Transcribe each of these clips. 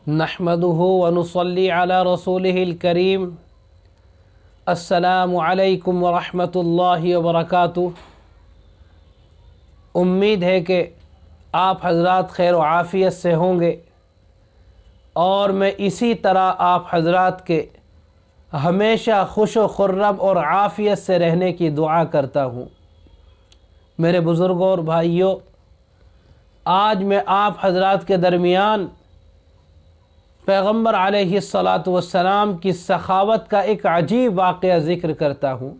नहमदुहु व नुसल्ली अला रसूलिहिल करीम। अस्सलामु अलैकुम व रहमतुल्लाहि व बरकातुहू। उम्मीद है कि आप हजरात खैर व आफ़ियत से होंगे और मैं इसी तरह आप हजरात के हमेशा खुश व खुर्रम और आफ़ियत से रहने की दुआ करता हूँ। मेरे बुज़ुर्गों और भाइयों, आज मैं आप हजरात के दरमियान पैगम्बर अलैहिस्सलातु वस्सलाम की सखावत का एक अजीब वाक़या ज़िक्र करता हूँ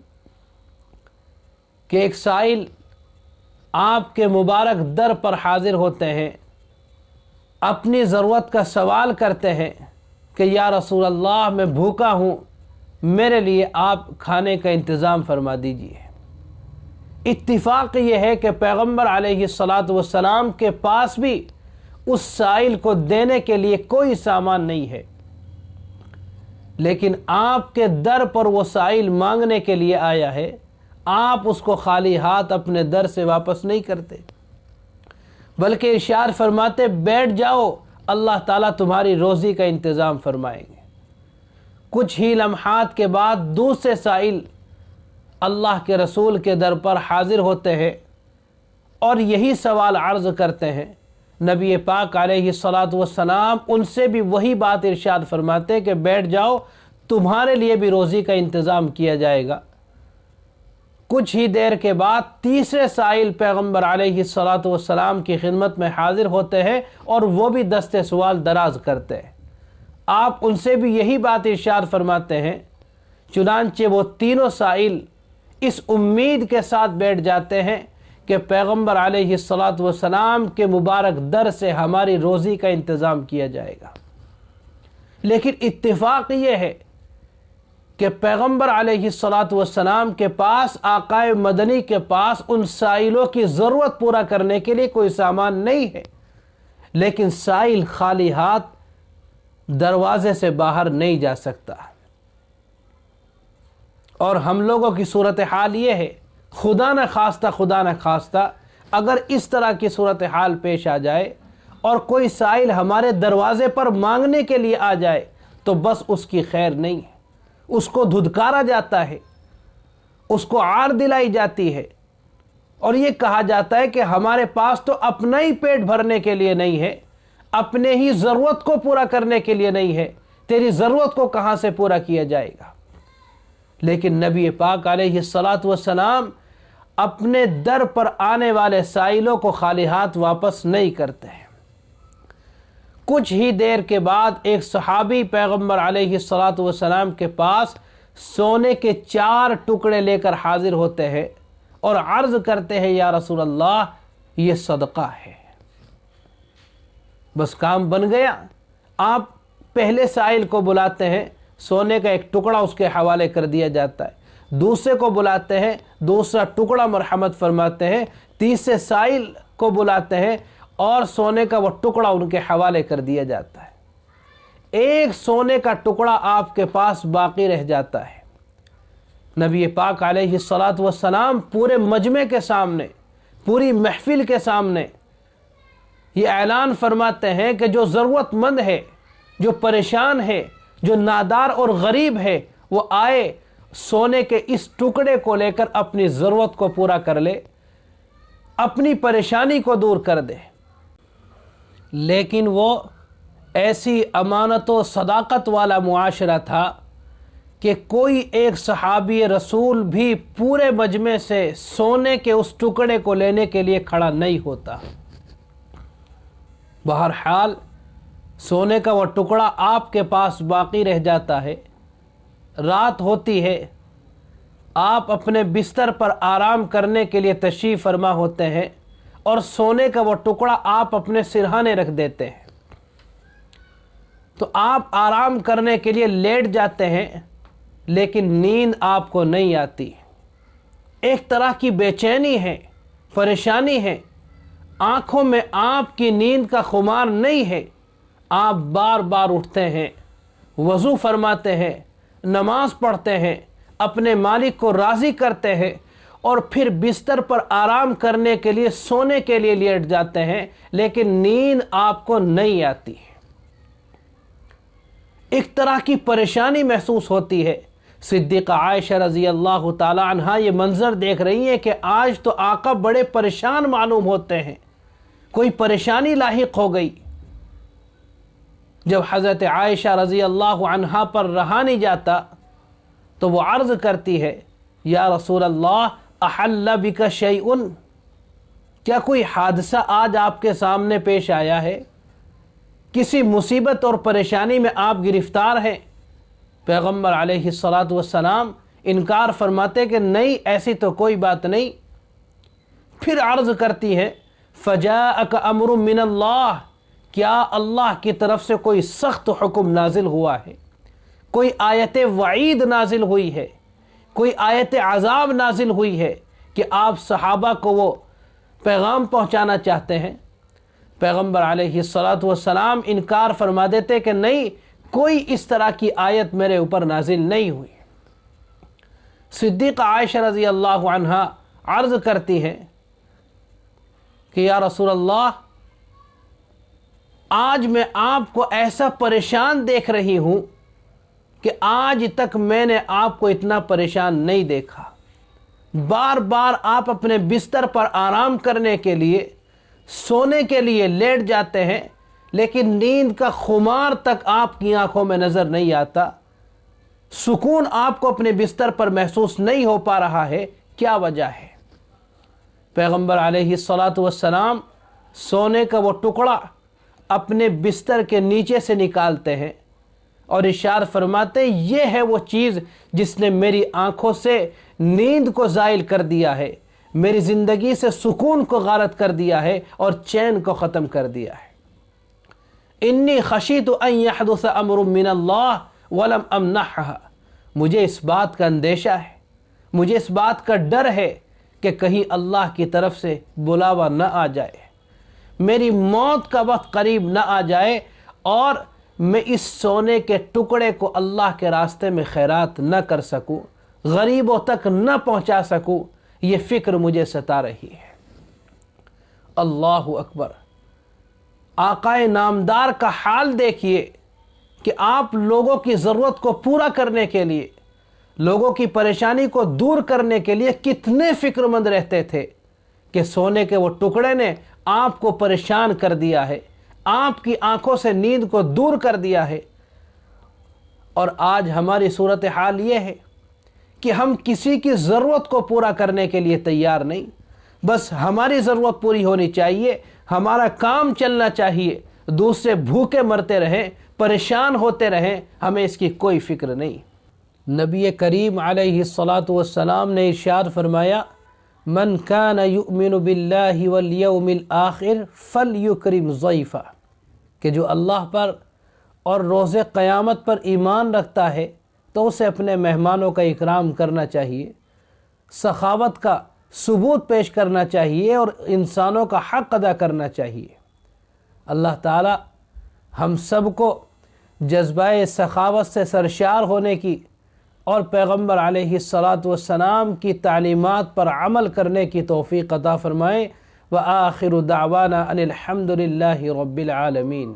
कि एक साइल आपके मुबारक दर पर हाज़िर होते हैं, अपनी ज़रूरत का सवाल करते हैं कि या रसूल अल्लाह, मैं भूखा हूँ, मेरे लिए आप खाने का इंतज़ाम फरमा दीजिए। इत्तिफ़ाक़ ये है कि पैगम्बर अलैहिस्सलातु वस्सलाम के पास भी उस साइल को देने के लिए कोई सामान नहीं है, लेकिन आपके दर पर वो साइल मांगने के लिए आया है। आप उसको खाली हाथ अपने दर से वापस नहीं करते, बल्कि इरशाद फरमाते, बैठ जाओ, अल्लाह ताला तुम्हारी रोज़ी का इंतज़ाम फरमाएंगे। कुछ ही लम्हात के बाद दूसरे साइल अल्लाह के रसूल के दर पर हाज़िर होते हैं और यही सवाल अर्ज़ करते हैं। नबी पाक अलैहिस्सलातु वस्सलाम उनसे भी वही बात इरशाद फरमाते कि बैठ जाओ, तुम्हारे लिए भी रोज़ी का इंतज़ाम किया जाएगा। कुछ ही देर के बाद तीसरे साइल पैगम्बर अलैहिस्सलातु वस्सलाम की खिदमत में हाज़िर होते हैं और वो भी दस्ते सवाल दराज करते हैं। आप उनसे भी यही बात इरशाद फरमाते हैं। चुनांचे वो तीनों साइल इस उम्मीद के साथ बैठ जाते हैं कि पैगम्बर अलैहिस्सलातु वस्सलाम के मुबारक दर से हमारी रोज़ी का इंतज़ाम किया जाएगा। लेकिन इत्तिफ़ाक़ ये है कि पैगम्बर अलैहिस्सलातु वस्सलाम के पास, आकाए मदनी के पास उन साइलों की ज़रूरत पूरा करने के लिए कोई सामान नहीं है, लेकिन साइल खाली हाथ दरवाज़े से बाहर नहीं जा सकता। और हम लोगों की सूरत हाल ये है, खुदा न खास्ता अगर इस तरह की सूरत हाल पेश आ जाए और कोई साइल हमारे दरवाज़े पर मांगने के लिए आ जाए, तो बस उसकी खैर नहीं है। उसको धुदकारा जाता है, उसको आड़ दिलाई जाती है और ये कहा जाता है कि हमारे पास तो अपना ही पेट भरने के लिए नहीं है, अपने ही ज़रूरत को पूरा करने के लिए नहीं है, तेरी ज़रूरत को कहाँ से पूरा किया जाएगा। लेकिन नबी पाक अलैहिस्सलातु वस्सलाम अपने दर पर आने वाले साइलों को खाली हाथ वापस नहीं करते हैं। कुछ ही देर के बाद एक सहाबी पैगम्बर अलैहिस्सलातु वस्सलाम के पास सोने के 4 टुकड़े लेकर हाजिर होते हैं और अर्ज़ करते हैं, या रसूल अल्लाह, ये सदका है। बस काम बन गया। आप पहले साइल को बुलाते हैं, सोने का एक टुकड़ा उसके हवाले कर दिया जाता है। दूसरे को बुलाते हैं, दूसरा टुकड़ा मरहमत फरमाते हैं। तीसरे साइल को बुलाते हैं और सोने का वो टुकड़ा उनके हवाले कर दिया जाता है। एक सोने का टुकड़ा आपके पास बाकी रह जाता है। नबी पाक अलैहिस्सलातु वस्सलाम पूरे मजमे के सामने, पूरी महफिल के सामने ये ऐलान फरमाते हैं कि जो ज़रूरतमंद है, जो परेशान है, जो नादार और गरीब है, वो आए, सोने के इस टुकड़े को लेकर अपनी ज़रूरत को पूरा कर ले, अपनी परेशानी को दूर कर दे। लेकिन वो ऐसी अमानत व सदाकत वाला मुआशरा था कि कोई एक सहाबी रसूल भी पूरे मजमे से सोने के उस टुकड़े को लेने के लिए खड़ा नहीं होता। बहरहाल सोने का वो टुकड़ा आपके पास बाकी रह जाता है। रात होती है, आप अपने बिस्तर पर आराम करने के लिए तशरीफ़ फरमा होते हैं और सोने का वो टुकड़ा आप अपने सिरहाने रख देते हैं। तो आप आराम करने के लिए लेट जाते हैं, लेकिन नींद आपको नहीं आती। एक तरह की बेचैनी है, परेशानी है, आँखों में आपकी नींद का खुमार नहीं है। आप बार बार उठते हैं, वज़ू फरमाते हैं, नमाज पढ़ते हैं, अपने मालिक को राज़ी करते हैं और फिर बिस्तर पर आराम करने के लिए, सोने के लिए लेट जाते हैं, लेकिन नींद आपको नहीं आती है। ایک طرح کی پریشانی محسوس ہوتی ہے۔ صدیقہ عائشہ رضی اللہ تعالی عنہا یہ منظر دیکھ رہی ہیں کہ آج تو آقا بڑے پریشان معلوم ہوتے ہیں، کوئی پریشانی لاحق ہو گئی۔ جب حضرت عائشہ رضی اللہ عنہا پر رہا نہیں جاتا تو وہ عرض کرتی ہے، یا رسول اللہ احل بک شیئن، کیا کوئی حادثہ آج آپ کے سامنے پیش آیا ہے؟ کسی مصیبت اور پریشانی میں آپ گرفتار ہیں؟ پیغمبر علیہ السلام انکار فرماتے کہ نہیں، ایسی تو کوئی بات نہیں۔ پھر عرض کرتی ہیں، فجاءک امر من اللہ، کیا اللہ کی طرف سے کوئی سخت حکم نازل ہوا ہے؟ کوئی آیت وعید نازل ہوئی ہے؟ کوئی آیت عذاب نازل ہوئی ہے کہ آپ صحابہ کو وہ پیغام پہنچانا چاہتے ہیں؟ پیغمبر علیہ السلام انکار فرما دیتے کہ نہیں، کوئی اس طرح کی آیت میرے اوپر نازل نہیں ہوئی۔ صدیقہ عائشہ رضی اللہ عنہا عرض کرتی ہیں کہ یا رسول اللہ، آج میں آپ کو ایسا پریشان دیکھ رہی ہوں کہ آج تک میں نے آپ کو اتنا پریشان نہیں دیکھا۔ بار بار آپ اپنے بستر پر آرام کرنے کے لیے، سونے کے لیے لیٹ جاتے ہیں، لیکن نیند کا خمار تک آپ کی آنکھوں میں نظر نہیں آتا، سکون آپ کو اپنے بستر پر محسوس نہیں ہو پا رہا ہے، کیا وجہ ہے؟ پیغمبر علیہ السلام سونے کا وہ ٹکڑا اپنے بستر کے نیچے سے نکالتے ہیں اور ارشاد فرماتے ہیں، یہ ہے وہ چیز جس نے میری آنکھوں سے نیند کو زائل کر دیا ہے، میری زندگی سے سکون کو غارت کر دیا ہے اور چین کو ختم کر دیا ہے۔ انی خشیت ان یحدث امر من اللہ ولم امنحها، مجھے اس بات کا اندیشہ ہے، مجھے اس بات کا ڈر ہے کہ کہیں اللہ کی طرف سے بلاوا نہ آ جائے، میری موت کا وقت قریب نہ آ جائے اور میں اس سونے کے ٹکڑے کو اللہ کے راستے میں خیرات نہ کر سکوں، غریبوں تک نہ پہنچا سکوں، یہ فکر مجھے ستا رہی ہے۔ اللہ اکبر! آقائے نامدار کا حال دیکھیے کہ آپ لوگوں کی ضرورت کو پورا کرنے کے لیے، لوگوں کی پریشانی کو دور کرنے کے لیے کتنے فکر مند رہتے تھے کہ سونے کے وہ ٹکڑے نے آپ کو پریشان کر دیا ہے، آپ کی آنکھوں سے نیند کو دور کر دیا ہے۔ اور آج ہماری صورتحال یہ ہے کہ ہم کسی کی ضرورت کو پورا کرنے کے لیے تیار نہیں، بس ہماری ضرورت پوری ہونی چاہیے، ہمارا کام چلنا چاہیے، دوسرے بھوکے مرتے رہیں، پریشان ہوتے رہیں، ہمیں اس کی کوئی فکر نہیں۔ نبی کریم علیہ السلام نے ارشاد فرمایا، من کان یؤمن باللہ والیوم الآخر فلیکرم ضیفہ، کہ جو اللہ پر اور روز قیامت پر ایمان رکھتا ہے تو اسے اپنے مہمانوں کا اکرام کرنا چاہیے، سخاوت کا ثبوت پیش کرنا چاہیے اور انسانوں کا حق ادا کرنا چاہیے۔ اللہ تعالی ہم سب کو جذبہ سخاوت سے سرشار ہونے کی اور پیغمبر علیہ السلام کی تعلیمات پر عمل کرنے کی توفیق عطا فرمائے۔ وآخر دعوانا ان الحمد للہ رب العالمین۔